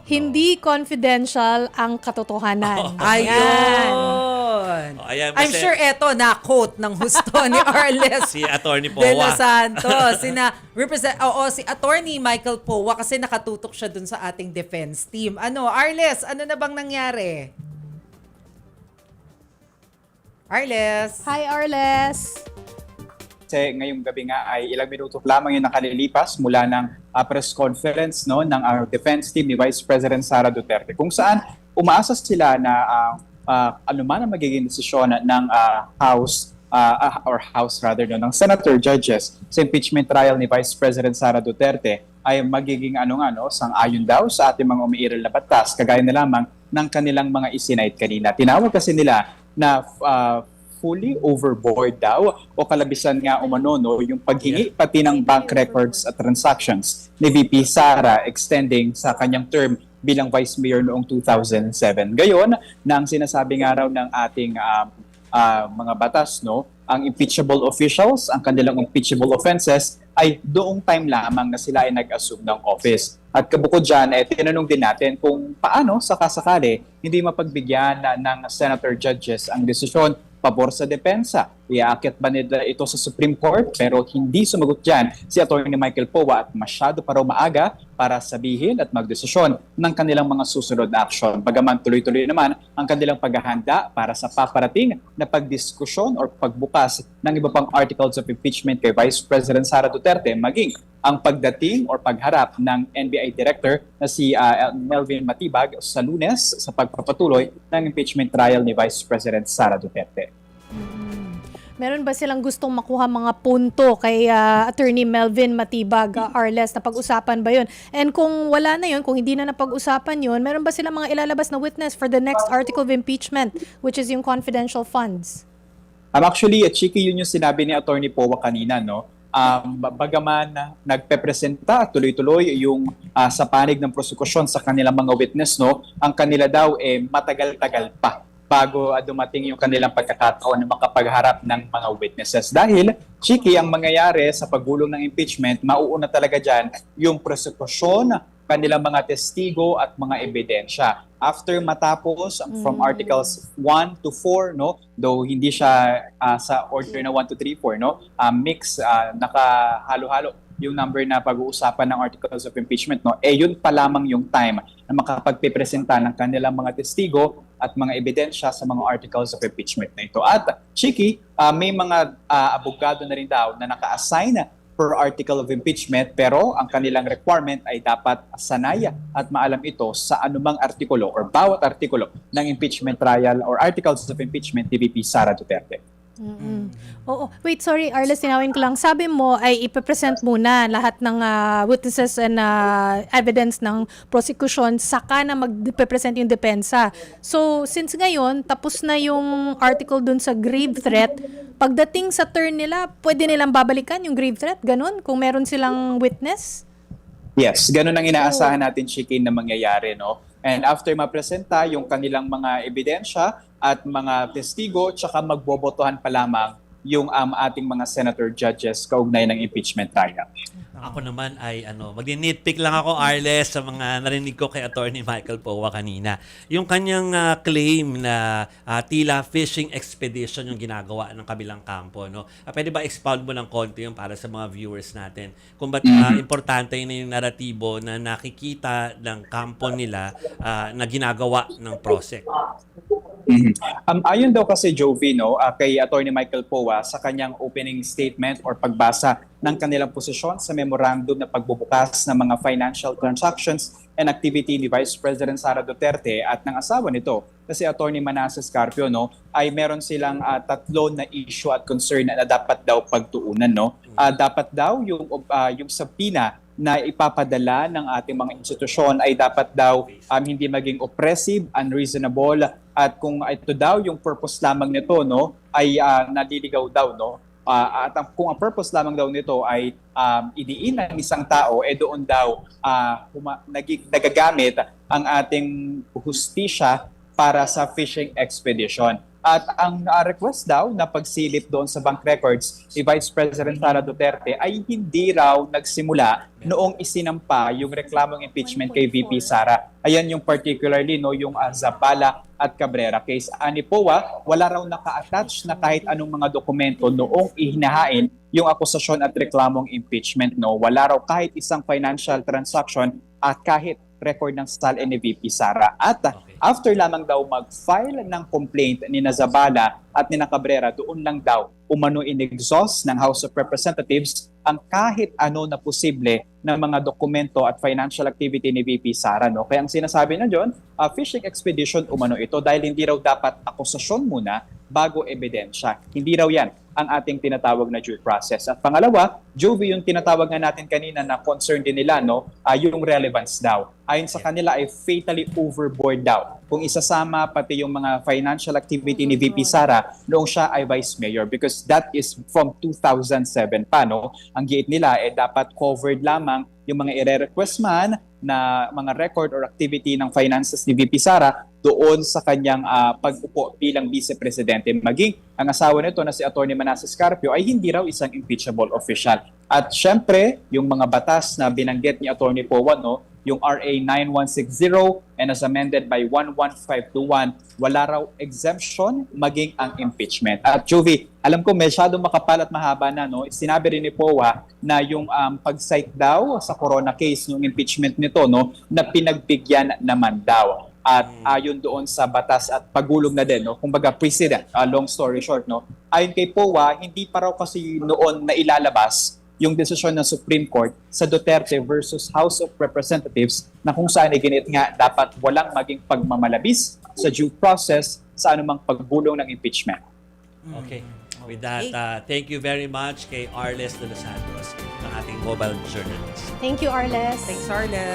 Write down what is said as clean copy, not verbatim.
Hindi confidential ang katotohanan. Ayun. Ayan, I'm kasi sure eto na-quote ng husto ni Arles si Attorney De Los Powa. Santos. Si Attorney Michael Powa kasi nakatutok siya dun sa ating defense team. Arles, ano na bang nangyari? Arles. Hi, Arles! Kasi ngayong gabi nga ay ilang minuto lamang yung nakalilipas mula ng press conference ng defense team ni Vice President Sara Duterte, kung saan umaasa sila na ano man ang magiging desisyon ng ng senator judges sa impeachment trial ni Vice President Sara Duterte ay magiging sang-ayon daw sa ating mga umiiral na batas, kagaya na lamang ng kanilang mga isinayt kanina. Tinawag kasi nila na fully overboard daw o kalabisan nga umano yung paghingi pati ng bank records at transactions ni VP Sara extending sa kanyang term bilang Vice Mayor noong 2007. Gayon na ang sinasabi nga raw ng ating mga batas, ang impeachable officials, ang kanilang impeachable offenses ay doong time lamang na sila ay nag-assume ng office. At kabukod dyan, tinanong din natin kung paano sakasakali hindi mapagbigyan ng senator judges ang desisyon pabor sa depensa. Iaakit ba nila ito sa Supreme Court? Pero hindi sumagot dyan si Atty. Michael Powa at masyado pa raw maaga para sabihin at magdesisyon ng kanilang mga susunod na aksyon. Bagaman tuloy-tuloy naman ang kanilang paghahanda para sa paparating na pagdiskusyon o pagbukas ng iba pang articles of impeachment kay Vice President Sara Duterte, maging ang pagdating o pagharap ng NBI Director na si Melvin Matibag sa Lunes sa pagpapatuloy ng impeachment trial ni Vice President Sara Duterte. Meron ba silang gustong makuha mga punto kay Attorney Melvin Matibag, Arles, na pag-usapan ba yun? And kung wala na yun, kung hindi na napag-usapan yun, meron ba silang mga ilalabas na witness for the next article of impeachment, which is yung confidential funds? Actually, Chiki, yun yung sinabi ni Attorney Powa kanina, bagaman nagpepresenta tuloy-tuloy yung sa panig ng prosekusyon sa kanilang mga witness, ang kanila daw matagal-tagal pa bago dumating yung kanilang pagkakataon na makapagharap ng mga witnesses. Dahil, Chiki, ang mangyayari sa paggulong ng impeachment, mauuna talaga dyan yung prosekusyon, kanilang mga testigo at mga ebidensya. After matapos from Articles 1 to 4, though hindi siya sa order na 1 to 3, 4, mix, nakahalo-halo yung number na pag-uusapan ng Articles of Impeachment, yun pa lamang yung time na makapagpipresenta ng kanilang mga testigo at mga ebidensya sa mga Articles of Impeachment na ito. At, Chiki, may mga abogado na rin daw na naka-assign per article of impeachment, pero ang kanilang requirement ay dapat sanaya at maalam ito sa anumang artikulo or bawat artikulo ng impeachment trial or articles of impeachment ni VP Sara Duterte. Oo. Wait, sorry, Arles, tinawin ko lang. Sabi mo ay ipipresent muna lahat ng witnesses and evidence ng prosecution, saka na magpipresent yung depensa. So, since ngayon, tapos na yung article dun sa grave threat, pagdating sa turn nila, pwede nilang babalikan yung grave threat? Ganun? Kung meron silang witness? Yes, ganun ang inaasahan natin, Chikin, na mangyayari, And after mapresenta yung kanilang mga ebidensya at mga testigo, tsaka magbobotohan pa lamang yung ating mga senator judges kaugnay ng impeachment trial. Ako naman ay magni-nitpick lang ako, Arles, sa mga narinig ko kay Attorney Michael Powa kanina. Yung kanyang claim na tila fishing expedition yung ginagawa ng kabilang kampo, pwede ba expound mo ng konti yung para sa mga viewers natin? Kung ba't importante na yung naratibo na nakikita ng kampo nila na ginagawa ng PROSEC? Ayon daw kasi, Jovi, kay Attorney Michael Powa sa kanyang opening statement or pagbasa ng kanilang posisyon sa memorandum na pagbubukas ng mga financial transactions and activity ni Vice President Sara Duterte at ng asawa nito, kasi Attorney Manasseh Carpio, ay meron silang tatlo na issue at concern na dapat daw pagtuunan. Dapat daw yung subpoena na ipapadala ng ating mga institusyon ay dapat daw hindi maging oppressive, unreasonable, at kung ito daw yung purpose lamang nito ay naliligaw daw at kung ang purpose lamang daw nito ay idiin ng isang tao, doon daw nagagamit ang ating hustisya para sa fishing expedition. At ang request daw na pagsilip doon sa bank records ni Vice President Sara Duterte ay hindi raw nagsimula noong isinampa yung reklamong impeachment kay VP Sara. Ayan yung particularly yung Zabala at Cabrera case. Ani POA, wala raw naka-attach na kahit anong mga dokumento noong ihinahain yung akusasyon at reklamong impeachment. Wala raw kahit isang financial transaction at kahit record ng SALN ni VP Sara. At after lamang daw mag-file ng complaint ni Zabala at ni Cabrera, doon lang daw umano in-exhaust ng House of Representatives ang kahit ano na posible na mga dokumento at financial activity ni VP Sara. Kaya ang sinasabi na dyan, fishing expedition umano ito dahil hindi raw dapat akusasyon muna bago ebidensya. Hindi raw yan ang ating tinatawag na due process. At pangalawa, Jovi, yung tinatawag nga natin kanina na concern din nila, yung relevance daw. Ayon sa kanila ay fatally overboard daw. Kung isasama pati yung mga financial activity ni VP Sara noong siya ay Vice Mayor because that is from 2007 pa. Ang giit nila dapat covered lamang yung mga ire-request man na mga record or activity ng finances ni VP Sara doon sa kanyang pag-upo bilang vice-presidente. Maging ang asawa nito na si Atty. Manasseh Carpio ay hindi raw isang impeachable official. At syempre, yung mga batas na binanggit ni Atty. Powa, yung RA 9160 and as amended by 11521, wala raw exemption maging ang impeachment. At Jovi, alam ko masyadong makapal at mahaba na, sinabi rin ni Powa na yung pag-cite daw sa corona case ng impeachment nito, na pinagbigyan naman daw. At ayon doon sa batas at pagulong na din, kumbaga precedent, long story short, ayon kay Powa, hindi pa raw kasi noon na ilalabas yung desisyon ng Supreme Court sa Duterte versus House of Representatives na kung saan iginit nga dapat walang maging pagmamalabis sa due process sa anumang pagbulong ng impeachment. Okay. With that, thank you very much kay Arles de los Santos, ang ating mobile journalist. Thank you, Arles. Thanks, Arlen.